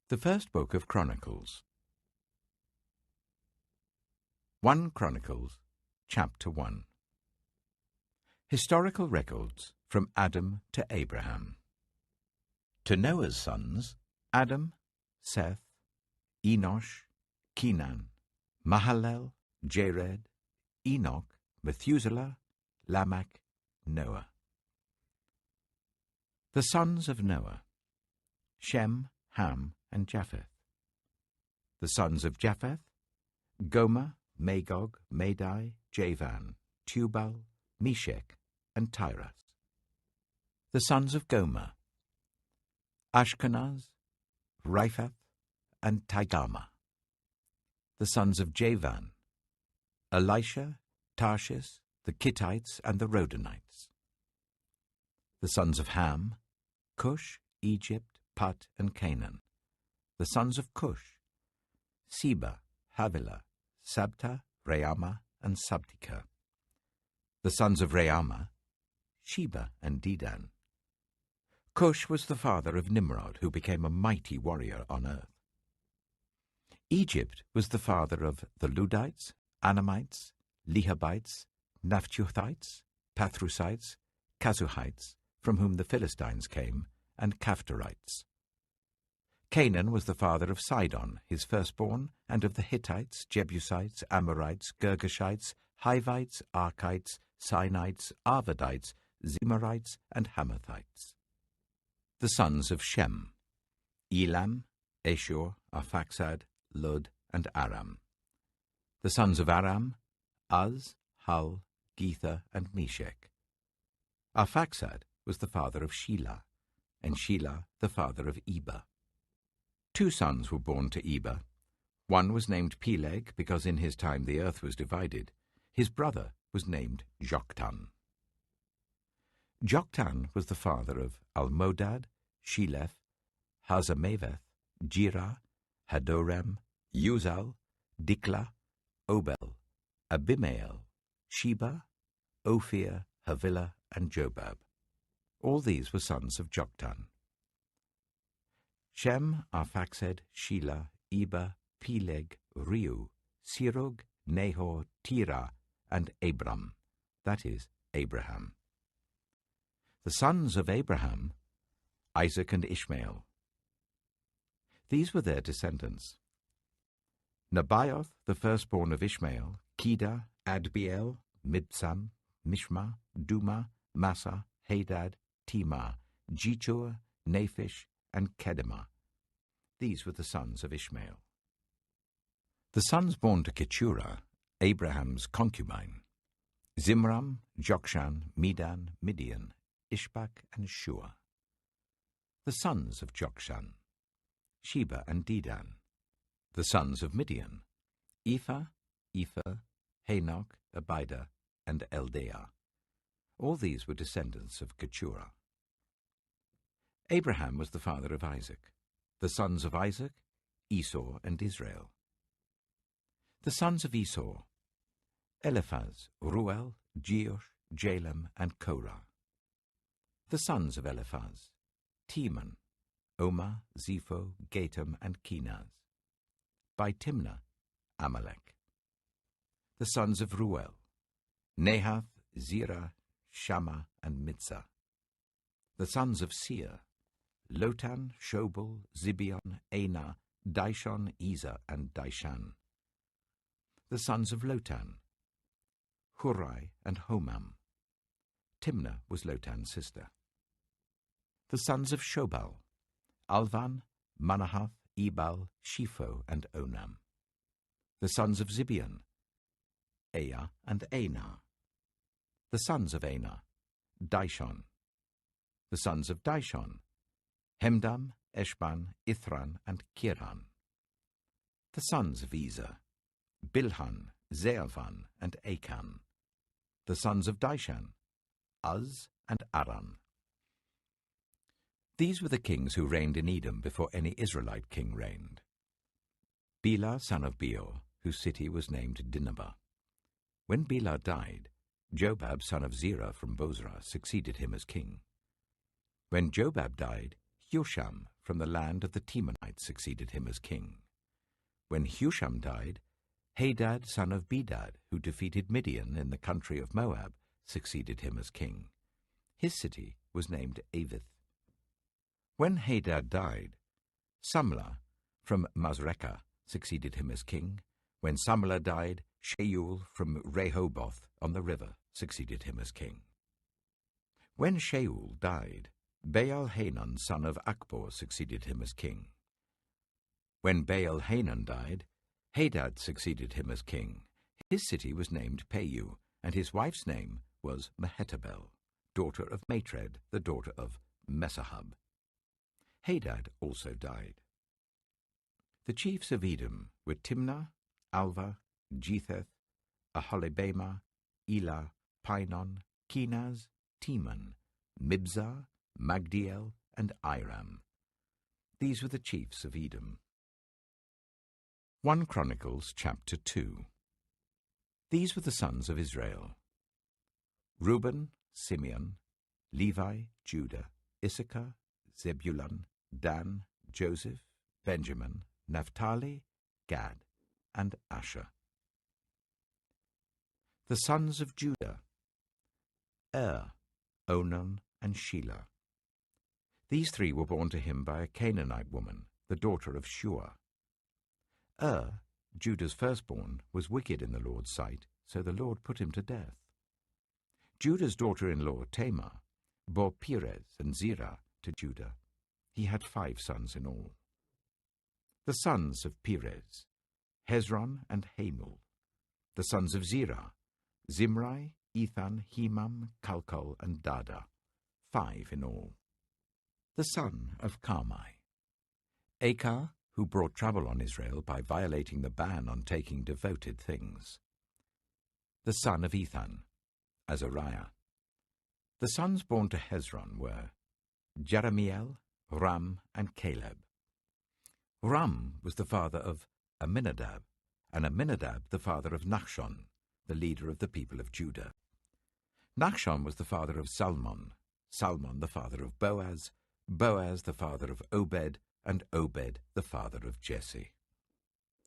The first book of Chronicles. 1 Chronicles Chapter 1. Historical records from Adam to Abraham. To Noah's sons, Adam, Seth, Enosh, Kenan, Mahalalel, Jared, Enoch, Methuselah, Lamech, Noah. The sons of Noah: Shem, Ham, and Japheth. The sons of Japheth: Gomer, Magog, Madai, Javan, Tubal, Meshech, and Tiras. The sons of Gomer: Ashkenaz, Riphath, and Togarmah. The sons of Javan: Elisha, Tarshish, the Kittites, and the Rodanites. The sons of Ham: Cush, Egypt, Put, and Canaan. The sons of Cush: Seba, Havilah, Sabta, Raamah, and Sabtika. The sons of Raamah: Sheba and Dedan. Cush was the father of Nimrod, who became a mighty warrior on earth. Egypt was the father of the Ludites, Anamites, Lehabites, Naphtuthites, Pathrusites, Kazuhites, from whom the Philistines came, and Caphtorites. Canaan was the father of Sidon, his firstborn, and of the Hittites, Jebusites, Amorites, Girgashites, Hivites, Archites, Sinites, Arvadites, Zemarites, and Hamathites. The sons of Shem: Elam, Ashur, Arphaxad, Lud, and Aram. The sons of Aram: Uz, Hul, Gether, and Meshech. Arphaxad was the father of Shelah, and Shelah the father of Eber. 2 sons were born to Eber. One was named Peleg, because in his time the earth was divided. His brother was named Joktan. Joktan was the father of Almodad, Sheleph, Hazarmaveth, Jirah, Hadoram, Uzal, Diklah, Obel, Abimael, Sheba, Ophir, Havilah, and Jobab. All these were sons of Joktan. Shem, Arphaxad, Shelah, Eber, Peleg, Reu, Serug, Nahor, Terah, and Abram, that is, Abraham. The sons of Abraham: Isaac and Ishmael. These were their descendants: Nebaioth, the firstborn of Ishmael, Kedar, Adbeel, Mibsam, Mishma, Duma, Massa, Hadad, Timah, Jechur, Naphish, and Kedemah. These were the sons of Ishmael. The sons born to Keturah, Abraham's concubine: Zimram, Jokshan, Medan, Midian, Ishbak, and Shua. The sons of Jokshan: Sheba and Dedan. The sons of Midian: Ephah, Epher, Hanok, Abida, and Eldaah. All these were descendants of Keturah. Abraham was the father of Isaac. The sons of Isaac: Esau and Israel. The sons of Esau: Eliphaz, Ruel, Jeush, Jalem, and Korah. The sons of Eliphaz: Teman, Omar, Zepho, Gatam, and Kenaz. By Timnah, Amalek. The sons of Ruel: Nahath, Zerah, Shammah, and Mitzah. The sons of Seir: Lotan, Shobal, Zibeon, Anah, Dishon, Ezer, and Dishan. The sons of Lotan: Hurai and Homam. Timnah was Lotan's sister. The sons of Shobal: Alvan, Manahath, Ebal, Shepho, and Onam. The sons of Zibeon: Aya and Anah. The sons of Anah: Dishon. The sons of Dishon: Hemdam, Eshban, Ithran, and Kiran. The sons of Ezer: Bilhan, Zeavan, and Achan. The sons of Dishan: Uz and Aran. These were the kings who reigned in Edom before any Israelite king reigned: Bela, son of Beor, whose city was named Dinhabah. When Bela died, Jobab, son of Zerah from Bozrah, succeeded him as king. When Jobab died, Husham from the land of the Temanites succeeded him as king. When Husham died, Hadad son of Bedad, who defeated Midian in the country of Moab, succeeded him as king. His city was named Avith. When Hadad died, Samlah from Masrekah succeeded him as king. When Samlah died, Shaul from Rehoboth on the river succeeded him as king. When Shaul died, Baal-Hanan son of Akbor succeeded him as king. When Baal-Hanan died, Hadad succeeded him as king. His city was named Peiu, and his wife's name was Mehetabel, daughter of Matred, the daughter of Mesahab. Hadad also died. The chiefs of Edom were Timnah, Alva, Jetheth, Aholibamah, Elah, Pinon, Kenaz, Teman, Mibzar, Magdiel, and Iram. These were the chiefs of Edom. 1 Chronicles Chapter 2. These were the sons of Israel: Reuben, Simeon, Levi, Judah, Issachar, Zebulun, Dan, Joseph, Benjamin, Naphtali, Gad, and Asher. The sons of Judah: Onan, and Shelah. These three were born to him by a Canaanite woman, the daughter of Shua. Judah's firstborn, was wicked in the Lord's sight, so the Lord put him to death. Judah's daughter-in-law, Tamar, bore Perez and Zerah to Judah. He had 5 sons in all. The sons of Perez: Hezron and Hamul. The sons of Zerah: Zimri, Ethan, Hemam, Calcol, and Dada, 5 in all. The son of Carmi: Achar, who brought trouble on Israel by violating the ban on taking devoted things. The son of Ethan: Azariah. The sons born to Hezron were Jeremiel, Ram, and Caleb. Ram was the father of Amminadab, and Amminadab the father of Nachshon, the leader of the people of Judah. Nachshon was the father of Salmon, Salmon the father of Boaz, Boaz the father of Obed, and Obed the father of Jesse.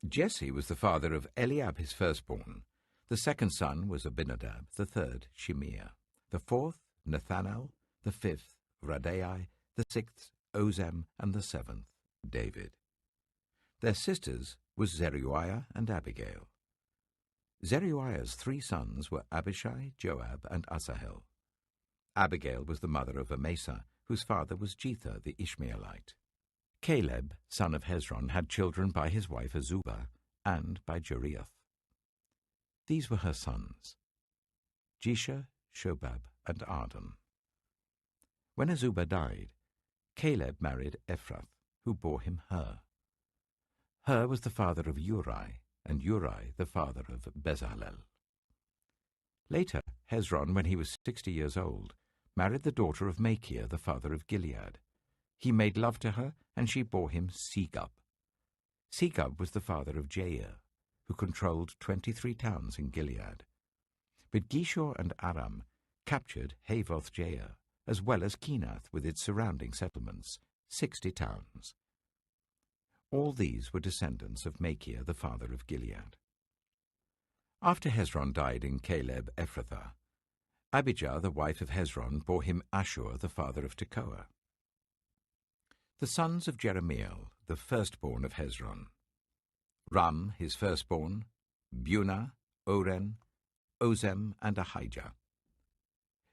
Jesse was the father of Eliab his firstborn. The second son was Abinadab, the third Shimeah, the fourth Nathanael, the fifth Radai, the sixth Ozem, and the seventh David. Their sisters were Zeruiah and Abigail. Zeruiah's 3 sons were Abishai, Joab, and Asahel. Abigail was the mother of Amasa, whose father was Jether the Ishmaelite. Caleb, son of Hezron, had children by his wife Azubah and by Jeriath. These were her sons: Jesher, Shobab, and Ardan. When Azubah died, Caleb married Ephrath, who bore him Hur. Hur was the father of Uri, and Uri the father of Bezalel. Later, Hezron, when he was 60 years old, married the daughter of Machir, the father of Gilead. He made love to her, and she bore him Segub. Segub was the father of Jair, who controlled 23 towns in Gilead. But Geshur and Aram captured Havoth-Jair, as well as Kenath with its surrounding settlements, 60 towns. All these were descendants of Machir, the father of Gilead. After Hezron died in Caleb Ephrathah, Abijah, the wife of Hezron, bore him Ashur, the father of Tekoa. The sons of Jeremiel, the firstborn of Hezron: Ram, his firstborn, Bunah, Oren, Ozem, and Ahijah.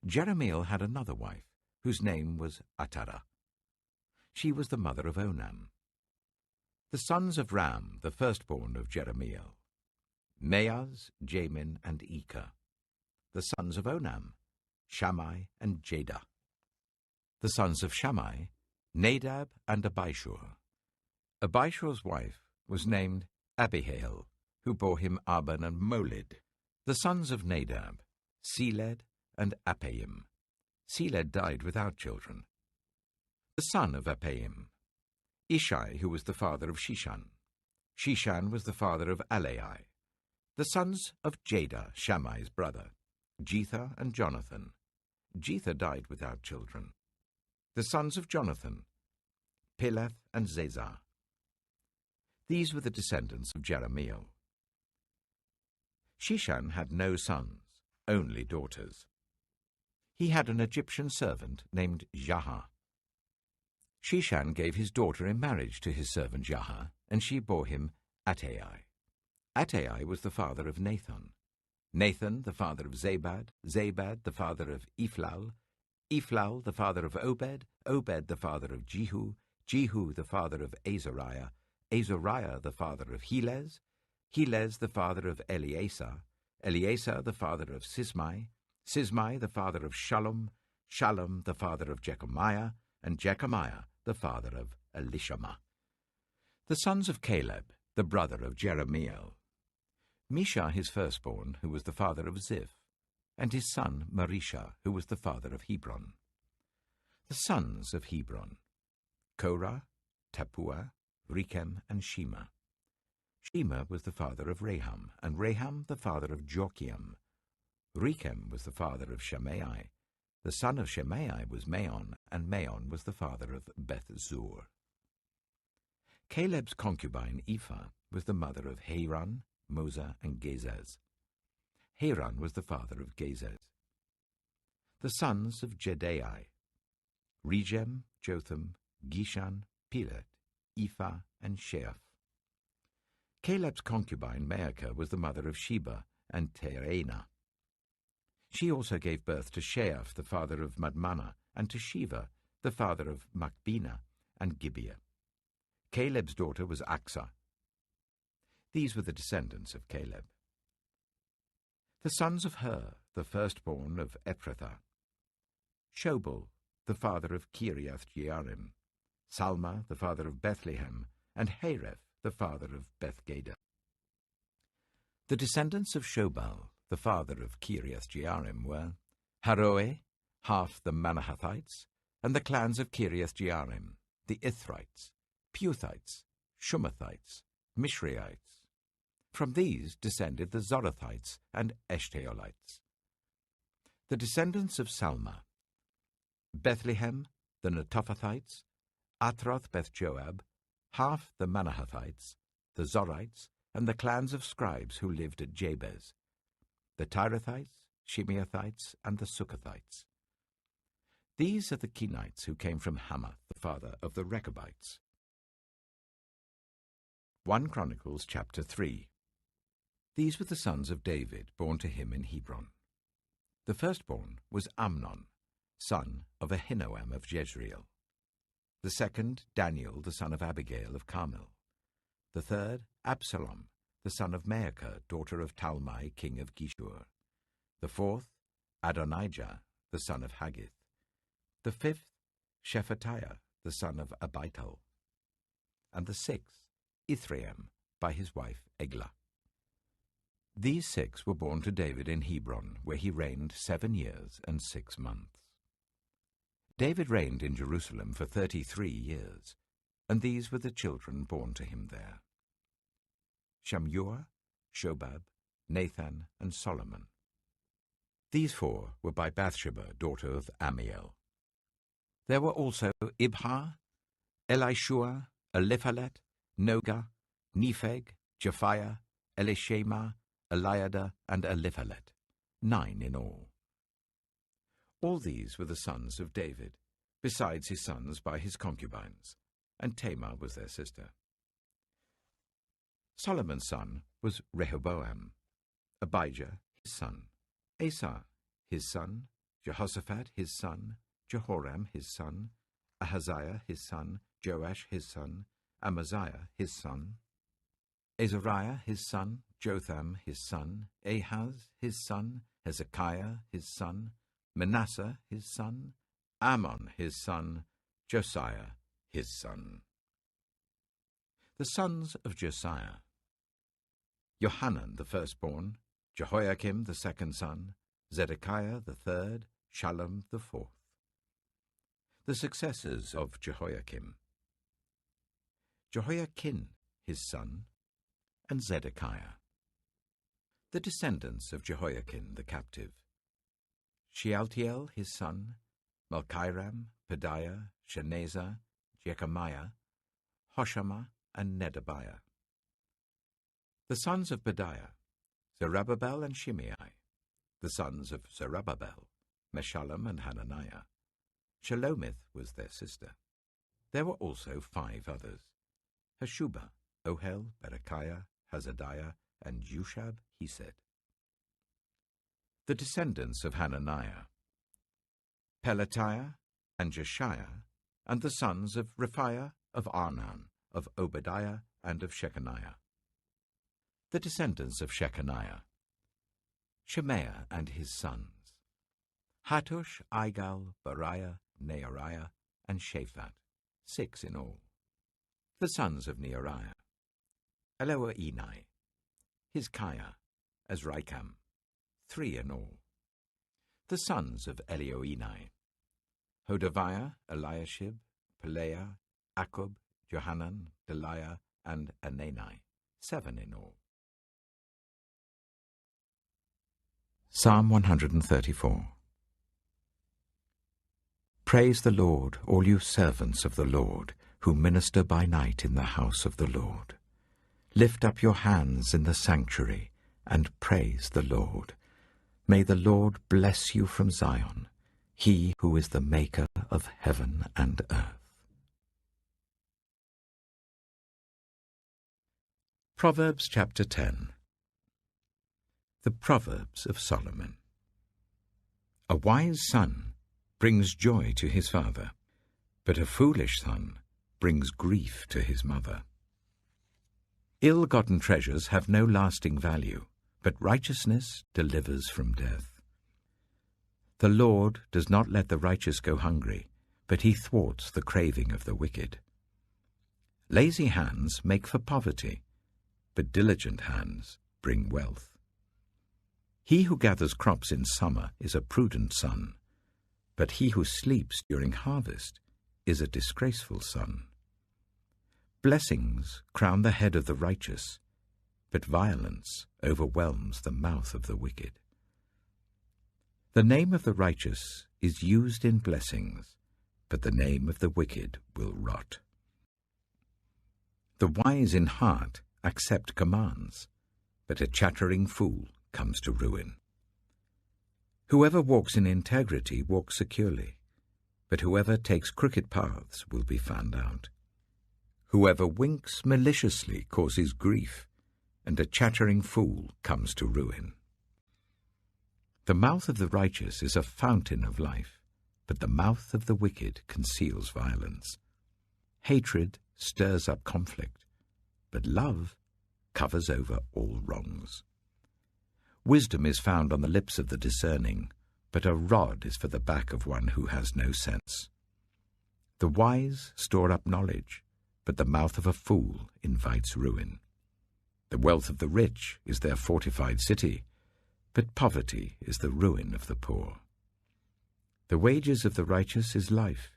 Jeremiel had another wife, whose name was Atara. She was the mother of Onam. The sons of Ram, the firstborn of Jeremiel: Maaz, Jamin, and Eker. The sons of Onam: Shammai and Jadah. The sons of Shammai: Nadab and Abishur. Abishur's wife was named Abihail, who bore him Aban and Molid. The sons of Nadab: Seled and Appaim. Seled died without children. The son of Appaim: Ishai, who was the father of Shishan. Shishan was the father of Alai. The sons of Jadah, Shammai's brother: Jether and Jonathan. Jether died without children. The sons of Jonathan: Peleth, and Zezah. These were the descendants of Jerahmeel. Shishan had no sons, only daughters. He had an Egyptian servant named Jaha. Shishan gave his daughter in marriage to his servant Jaha, and she bore him Attai. Attai was the father of Nathan. Nathan the father of Zabad, Zabad the father of Ephlal, Ephlal the father of Obed, Obed the father of Jehu, Jehu the father of Azariah, Azariah the father of Helez, Helez the father of Eleasar, Eleasar the father of Sismai, Sismai the father of Shallum, Shallum the father of Jechamiah, and Jechamiah the father of Elishama. The sons of Caleb, the brother of Jerahmeel: Misha his firstborn, who was the father of Ziph, and his son Marisha, who was the father of Hebron. The sons of Hebron: Korah, Tappuah, Rechem, and Shema. Shema was the father of Raham, and Raham the father of Joachim. Rechem was the father of Shimei. The son of Shimei was Maon, and Maon was the father of Beth-zur. Caleb's concubine Ephah was the mother of Haran, Mosa, and Gezez. Haran was the father of Gezez. The sons of Jedai: Regem, Jotham, Gishan, Pelet, Ephah, and Sheaph. Caleb's concubine Maacah was the mother of Sheba and Tereanah. She also gave birth to Sheaph, the father of Madmannah, and to Sheva, the father of Machbenah and Gibeah. Caleb's daughter was Aksah. These were the descendants of Caleb. The sons of Hur, the firstborn of Ephrathah: Shobal, the father of Kiriath-Jearim, Salma, the father of Bethlehem, and Hareph, the father of Bethgader. The descendants of Shobal, the father of Kiriath-Jearim, were Haroeh, half the Manahathites, and the clans of Kiriath-Jearim, the Ithrites, Puthites, Shumathites, Mishraites. From these descended the Zorathites and Eshtaolites. The descendants of Salma: Bethlehem, the Netophathites, Atroth Beth-Joab, half the Manahathites, the Zorites, and the clans of scribes who lived at Jabez, the Tirathites, Shimeathites, and the Suchathites. These are the Kenites who came from Hamath, the father of the Rechabites. 1 Chronicles Chapter 3. These were the sons of David, born to him in Hebron. The firstborn was Amnon, son of Ahinoam of Jezreel. The second, Daniel, the son of Abigail of Carmel. The third, Absalom, the son of Maacah, daughter of Talmai, king of Geshur. The fourth, Adonijah, the son of Haggith. The fifth, Shephatiah, the son of Abital. And the sixth, Ithream, by his wife Eglah. These six were born to David in Hebron, where he reigned 7 years and 6 months. David reigned in Jerusalem for 33 years, and these were the children born to him there: Shammua, Shobab, Nathan, and Solomon. These 4 were by Bathsheba, daughter of Amiel. There were also Ibhar, Elishua, Eliphalet, Noga, Nepheg, Japhiah, Elishama, Eliada, and Eliphalet, 9 in all. All these were the sons of David, besides his sons by his concubines, and Tamar was their sister. Solomon's son was Rehoboam, Abijah his son, Asa his son, Jehoshaphat his son, Jehoram his son, Ahaziah his son, Joash his son, Amaziah his son, Azariah his son, Jotham his son, Ahaz his son, Hezekiah his son, Manasseh his son, Ammon his son, Josiah his son. The sons of Josiah: Johanan the firstborn, Jehoiakim the second son, Zedekiah the third, Shallum the fourth. The successors of Jehoiakim: Jehoiakim his son, and Zedekiah. The descendants of Jehoiakim the captive: Shealtiel his son, Malchiram, Pedaiah, Shenazar, Jechamiah, Hoshama, and Nedabiah. The sons of Bediah, Zerubbabel and Shimei. The sons of Zerubbabel, Meshullam and Hananiah. Shelomith was their sister. There were also 5 others: Hashubah, Ohel, Berechiah, Hazadiah, and Jushab Hesed. The descendants of Hananiah, Pelatiah and Jeshiah, and the sons of Rephaiah, of Arnan, of Obadiah, and of Shechaniah. The descendants of Shechaniah, Shemaiah and his sons, Hattush, Igal, Bariah, Neariah, and Shaphat, 6 in all. The sons of Neariah, Eloenai, Hizkiah, Azrikam, 3 in all. The sons of Elioenai, Hodaviah, Eliashib, Pelaiah, Akub, Johanan, Deliah, and Anani, 7 in all. Psalm 134. Praise the Lord, all you servants of the Lord, who minister by night in the house of the Lord. Lift up your hands in the sanctuary, and praise the Lord. May the Lord bless you from Zion, he who is the maker of heaven and earth. Proverbs Chapter 10. The Proverbs of Solomon. A wise son brings joy to his father, but a foolish son brings grief to his mother. Ill-gotten treasures have no lasting value, but righteousness delivers from death. The Lord does not let the righteous go hungry, but he thwarts the craving of the wicked. Lazy hands make for poverty, but diligent hands bring wealth. He who gathers crops in summer is a prudent son, but he who sleeps during harvest is a disgraceful son. Blessings crown the head of the righteous, but violence overwhelms the mouth of the wicked. The name of the righteous is used in blessings, but the name of the wicked will rot. The wise in heart accept commands, but a chattering fool comes to ruin. Whoever walks in integrity walks securely, but whoever takes crooked paths will be found out. Whoever winks maliciously causes grief, and a chattering fool comes to ruin. The mouth of the righteous is a fountain of life, but the mouth of the wicked conceals violence. Hatred stirs up conflict, but love covers over all wrongs. Wisdom is found on the lips of the discerning, but a rod is for the back of one who has no sense. The wise store up knowledge, but the mouth of a fool invites ruin. The wealth of the rich is their fortified city, but poverty is the ruin of the poor. The wages of the righteous is life,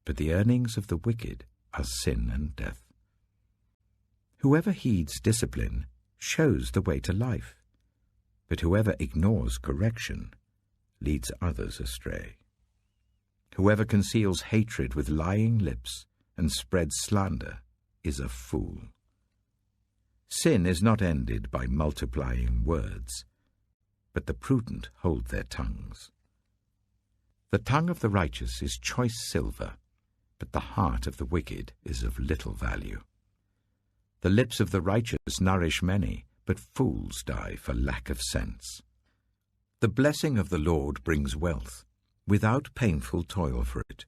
but the earnings of the wicked are sin and death. Whoever heeds discipline shows the way to life, but whoever ignores correction leads others astray. Whoever conceals hatred with lying lips and spreads slander is a fool. Sin is not ended by multiplying words, but the prudent hold their tongues. The tongue of the righteous is choice silver, but the heart of the wicked is of little value. The lips of the righteous nourish many, but fools die for lack of sense. The blessing of the Lord brings wealth, without painful toil for it.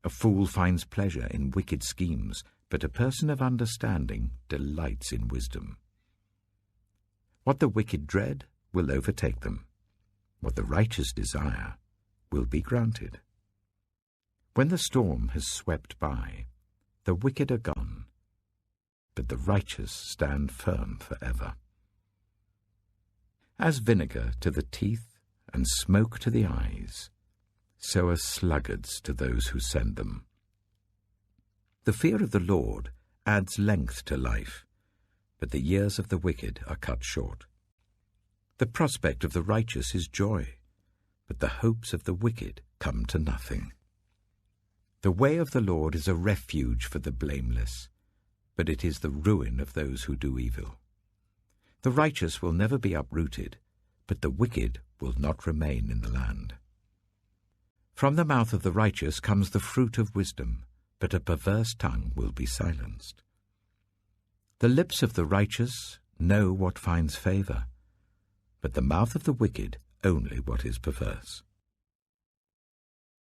A fool finds pleasure in wicked schemes, but a person of understanding delights in wisdom. What the wicked dread will overtake them. What the righteous desire will be granted. When the storm has swept by, the wicked are gone, but the righteous stand firm forever. As vinegar to the teeth and smoke to the eyes, so are sluggards to those who send them. The fear of the Lord adds length to life, but the years of the wicked are cut short. The prospect of the righteous is joy, but the hopes of the wicked come to nothing. The way of the Lord is a refuge for the blameless, but it is the ruin of those who do evil. The righteous will never be uprooted, but the wicked will not remain in the land. From the mouth of the righteous comes the fruit of wisdom, but a perverse tongue will be silenced. The lips of the righteous know what finds favor, but the mouth of the wicked only what is perverse.